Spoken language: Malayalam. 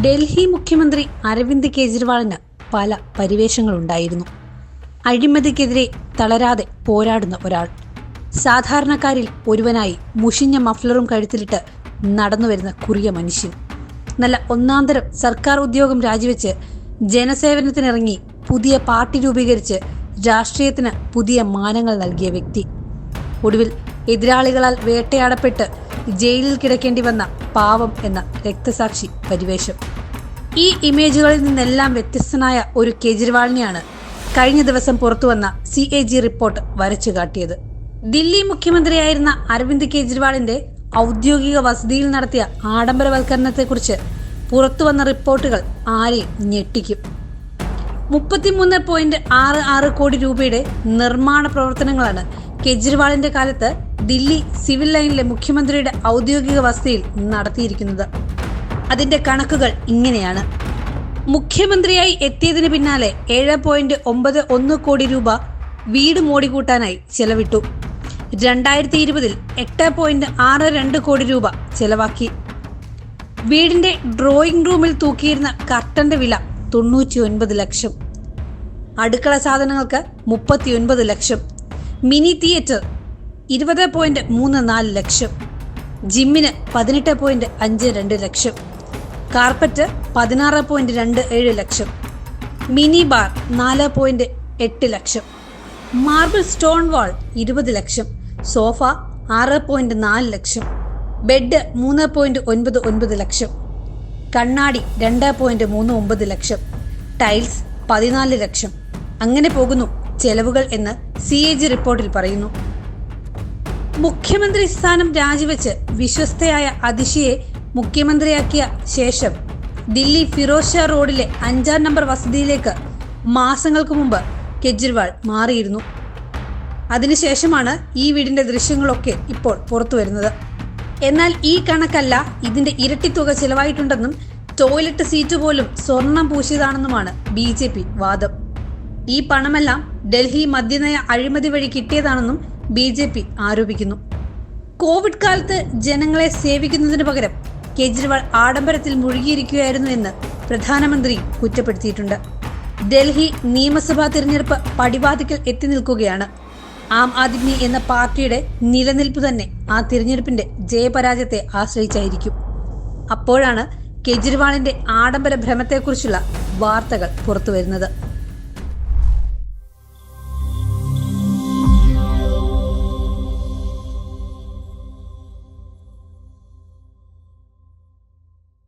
ഡൽഹി മുഖ്യമന്ത്രി അരവിന്ദ് കെജ്രിവാളിന് പല പരിവേഷങ്ങളുണ്ടായിരുന്നു. അഴിമതിക്കെതിരെ തളരാതെ പോരാടുന്ന ഒരാൾ, സാധാരണക്കാരിൽ ഒരുവനായി മുഷിഞ്ഞ മഫ്ലറും കഴുത്തിലിട്ട് നടന്നുവരുന്ന കുറിയ മനുഷ്യൻ, നല്ല ഒന്നാന്തരം സർക്കാർ ഉദ്യോഗം രാജിവെച്ച് ജനസേവനത്തിനിറങ്ങി പുതിയ പാർട്ടി രൂപീകരിച്ച് രാഷ്ട്രീയത്തിന് പുതിയ മാനങ്ങൾ നൽകിയ വ്യക്തി, ഒടുവിൽ എതിരാളികളാൽ വേട്ടയാടപ്പെട്ട് ജയിലിൽ കിടക്കേണ്ടി വന്ന പാവം എന്ന രക്തസാക്ഷി പരിവേഷം. ഈ ഇമേജുകളിൽ നിന്നെല്ലാം വ്യത്യസ്തനായ ഒരു കെജ്രിവാളിനെയാണ് കഴിഞ്ഞ ദിവസം പുറത്തുവന്ന CAG റിപ്പോർട്ട് വരച്ചു കാട്ടിയത്. ദില്ലി മുഖ്യമന്ത്രിയായിരുന്ന അരവിന്ദ് കെജ്രിവാളിന്റെ ഔദ്യോഗിക വസതിയിൽ നടത്തിയ ആഡംബരവൽക്കരണത്തെക്കുറിച്ച് പുറത്തുവന്ന റിപ്പോർട്ടുകൾ ആരെയും ഞെട്ടിക്കും. 33.66 കോടി രൂപയുടെ നിർമ്മാണ പ്രവർത്തനങ്ങളാണ് കെജ്രിവാളിന്റെ കാലത്ത് ദില്ലി സിവിൽ ലൈനിലെ മുഖ്യമന്ത്രിയുടെ ഔദ്യോഗിക വസതിയിൽ നടത്തിയിരിക്കുന്നത്. അതിന്റെ കണക്കുകൾ ഇങ്ങനെയാണ്. മുഖ്യമന്ത്രിയായി എത്തിയതിന് പിന്നാലെ 7.91 കോടി രൂപ വീട് മോടിക്കൂട്ടാനായി ചെലവിട്ടു. 2020 8.62 കോടി രൂപ ചെലവാക്കി. വീടിന്റെ ഡ്രോയിങ് റൂമിൽ തൂക്കിയിരുന്ന കർട്ടന്റെ വില 99 ലക്ഷം, അടുക്കള സാധനങ്ങൾക്ക് 39 ലക്ഷം, മിനി തിയേറ്റർ 20.34 ലക്ഷം, ജിമ്മിന് 18.52 ലക്ഷം, കാർപ്പറ്റ് 16.27 ലക്ഷം, മിനി ബാർ 4.8 ലക്ഷം, മാർബിൾ സ്റ്റോൺ വാൾ 20 ലക്ഷം, സോഫ 6.4 ലക്ഷം, ബെഡ് 3.99 ലക്ഷം, കണ്ണാടി 2.39 ലക്ഷം, ടൈൽസ് 14 ലക്ഷം. അങ്ങനെ പോകുന്നു ചെലവുകൾ എന്ന് CAG റിപ്പോർട്ടിൽ പറയുന്നു. മുഖ്യമന്ത്രി സ്ഥാനം രാജിവെച്ച് വിശ്വസ്തയായ അതിഷിയെ മുഖ്യമന്ത്രിയാക്കിയ ശേഷം ദില്ലി ഫിറോസ് ഷാ റോഡിലെ 5-ാം നമ്പർ വസതിയിലേക്ക് മാസങ്ങൾക്ക് മുമ്പ് കെജ്രിവാൾ മാറിയിരുന്നു. അതിനുശേഷമാണ് ഈ വീടിന്റെ ദൃശ്യങ്ങളൊക്കെ ഇപ്പോൾ പുറത്തു വരുന്നത്. എന്നാൽ ഈ കണക്കല്ല, ഇതിന്റെ ഇരട്ടി തുക ചിലവായിട്ടുണ്ടെന്നും ടോയ്ലറ്റ് സീറ്റ് പോലും സ്വർണം പൂശിയതാണെന്നുമാണ് BJP വാദം. ഈ പണമെല്ലാം ഡൽഹി മദ്യനയ അഴിമതി വഴി കിട്ടിയതാണെന്നും BJP ആരോപിക്കുന്നു. കോവിഡ് കാലത്ത് ജനങ്ങളെ സേവിക്കുന്നതിന് പകരം കെജ്രിവാൾ ആഡംബരത്തിൽ മുഴുകിയിരിക്കുകയായിരുന്നു എന്ന് പ്രധാനമന്ത്രി കുറ്റപ്പെടുത്തിയിട്ടുണ്ട്. ഡൽഹി നിയമസഭാ തിരഞ്ഞെടുപ്പ് പടിവാതിക്കൽ എത്തി നിൽക്കുകയാണ്. ആം ആദ്മി എന്ന പാർട്ടിയുടെ നിലനിൽപ്പ് തന്നെ ആ തിരഞ്ഞെടുപ്പിന്റെ ജയപരാജയത്തെ ആശ്രയിച്ചായിരിക്കും. അപ്പോഴാണ് കെജ്രിവാളിന്റെ ആഡംബര ഭ്രമത്തെക്കുറിച്ചുള്ള വാർത്തകൾ പുറത്തുവരുന്നത്.